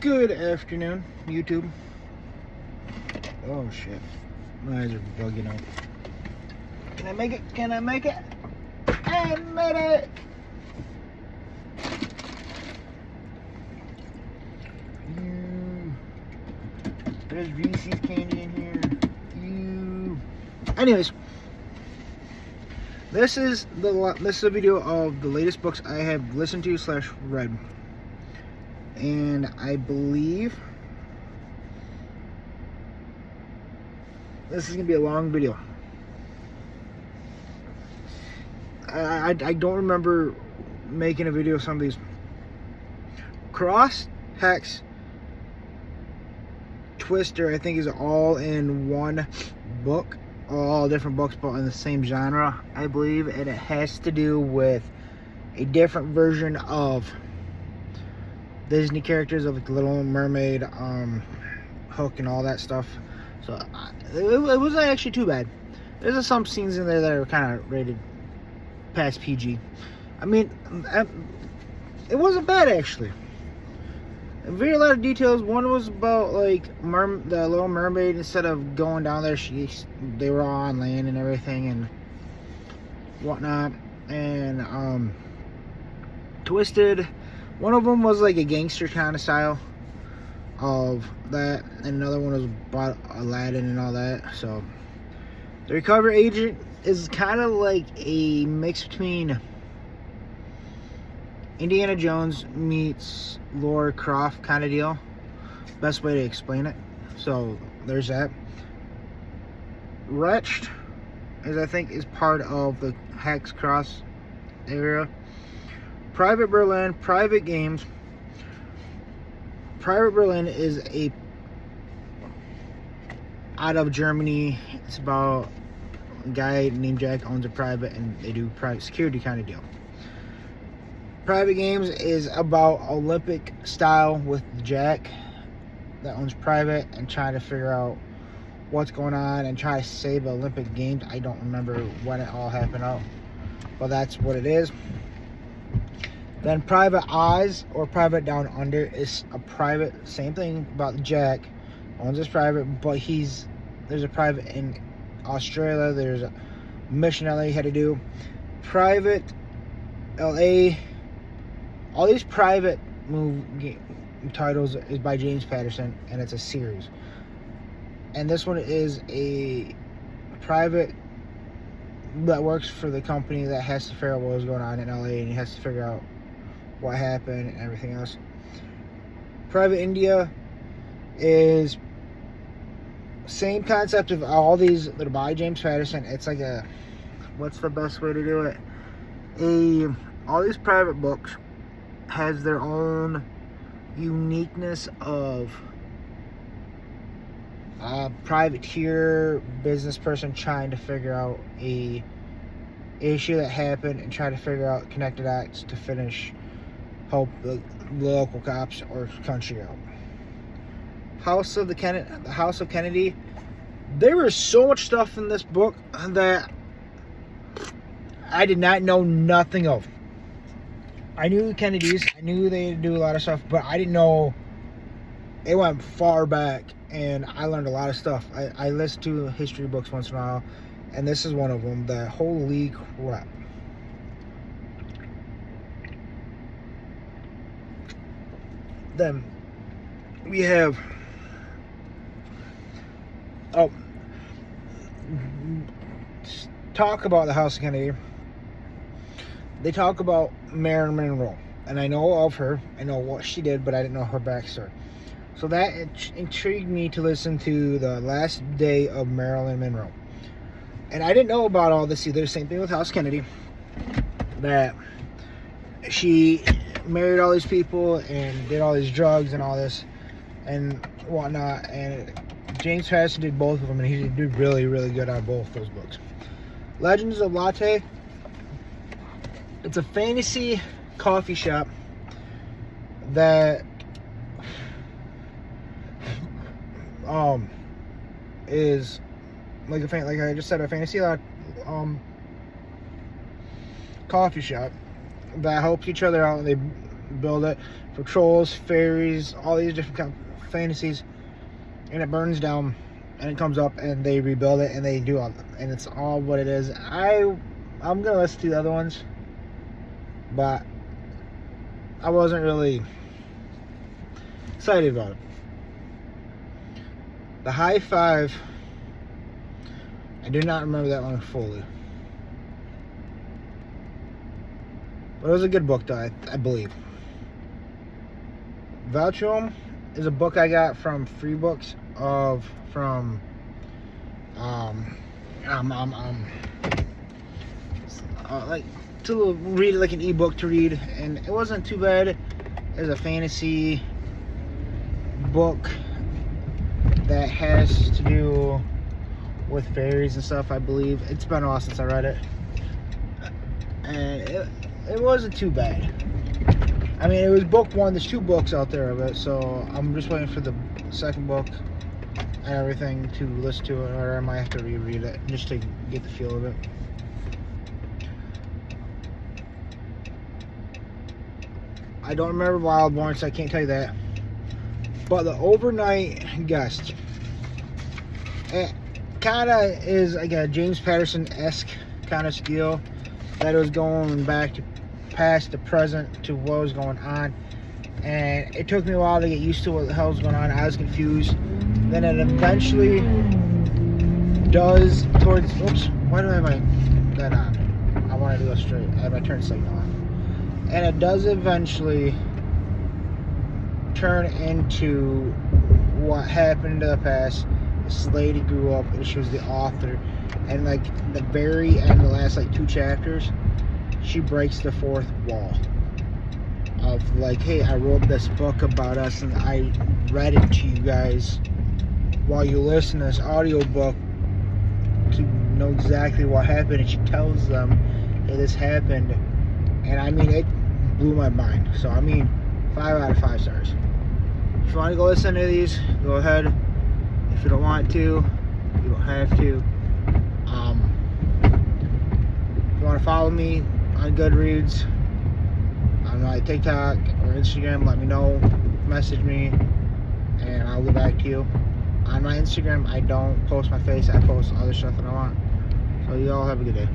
Good afternoon, YouTube. Oh shit, my eyes are bugging out. Can I make it? Can I make it? I made it! There's Reese's candy in here. Anyways, this is a video of the latest books I have listened to / read, and I believe this is gonna be a long video. I don't remember making a video of some of these. Cross, Hex, Twister, I think, is all in one book. All different books, but in the same genre, I believe, and it has to do with a different version of Disney characters, of like the Little Mermaid, Hook, and all that stuff. So it wasn't actually too bad. There's some scenes in there that are kind of rated past PG. I mean, it wasn't bad actually. Very a lot of details. One was about like the Little Mermaid. Instead of going down there, they were all on land and everything and whatnot. And Twisted, one of them was like a gangster kind of style of that, and another one was about Aladdin and all that. So the Recovery Agent is kind of like a mix between Indiana Jones meets Lara Croft kind of deal. Best way to explain it. So there's that. R.I.F.T I think is part of the Hex Cross area. Private Berlin, Private Games. Private Berlin is out of Germany. It's about a guy named Jack owns a private, and they do private security kind of deal. Private Games is about Olympic style with Jack that owns Private and trying to figure out what's going on and try to save the Olympic Games. I don't remember when it all happened out, but that's what it is. Then Private Oz or Private Down Under is a private, same thing about Jack owns his private, but there's a private in Australia. There's a mission LA he had to do. Private LA. All these private movie titles is by James Patterson, and it's a series. And this one is a private that works for the company that has to figure out what was going on in LA, and he has to figure out what happened and everything else. Private India is same concept of all these that are by James Patterson. It's like what's the best way to do it? All these private books has their own uniqueness of privateer business person trying to figure out a issue that happened and try to figure out connected acts to help the local cops or country out. House of Kennedy. There was so much stuff in this book that I did not know nothing of. I knew the Kennedys, I knew they do a lot of stuff, but I didn't know it went far back, and I learned a lot of stuff. I listen to history books once in a while, and this is one of them. That holy crap. Then we have talk about the House of Kennedy. They talk about Marilyn Monroe, and I know of her. I know what she did, but I didn't know her backstory. So that intrigued me to listen to the last day of Marilyn Monroe. And I didn't know about all this either. Same thing with House Kennedy. That she married all these people and did all these drugs and all this and whatnot. And James Patterson did both of them, and he did really, really good on both those books. Legends of Latte. It's a fantasy coffee shop that is like I just said, a fantasy coffee shop that helps each other out, and they build it for trolls, fairies, all these different kind of fantasies, and it burns down, and it comes up, and they rebuild it, and they do all, and it's all what it is. I'm gonna listen to the other ones, but I wasn't really excited about it. The High Five, I do not remember that one fully, but it was a good book, though, I believe. Veltrum is a book I got from free books from like to read, like an ebook to read, and it wasn't too bad. It was a fantasy book that has to do with fairies and stuff, I believe. It's been a while since I read it, and it wasn't too bad. I mean, it was book one. There's 2 books out there of it, so I'm just waiting for the second book and everything to listen to it, or I might have to reread it just to get the feel of it. I don't remember Wildborn, so I can't tell you that. But the Overnight Guest, it kind of is like a James Patterson-esque kind of skill, that it was going back to past to present to what was going on, and it took me a while to get used to what the hell was going on. I was confused. Then it eventually does towards, oops, why do I have my that on? I wanted to go straight. I have my turn signal on. And it does eventually turn into what happened in the past. This lady grew up, and she was the author, and like the very end, the last like 2 chapters, she breaks the 4th wall of like, hey, I wrote this book about us, and I read it to you guys while you listen to this audiobook to know exactly what happened. And she tells them, hey, this happened, and I mean, it blew my mind. So I mean, 5 out of 5 stars. If you want to go listen to these, go ahead. If you don't want to, you don't have to. If you want to follow me on Goodreads, on my TikTok or Instagram, let me know, message me, and I'll get back to you. On my Instagram, I don't post my face, I post other stuff that I want. So you all have a good day.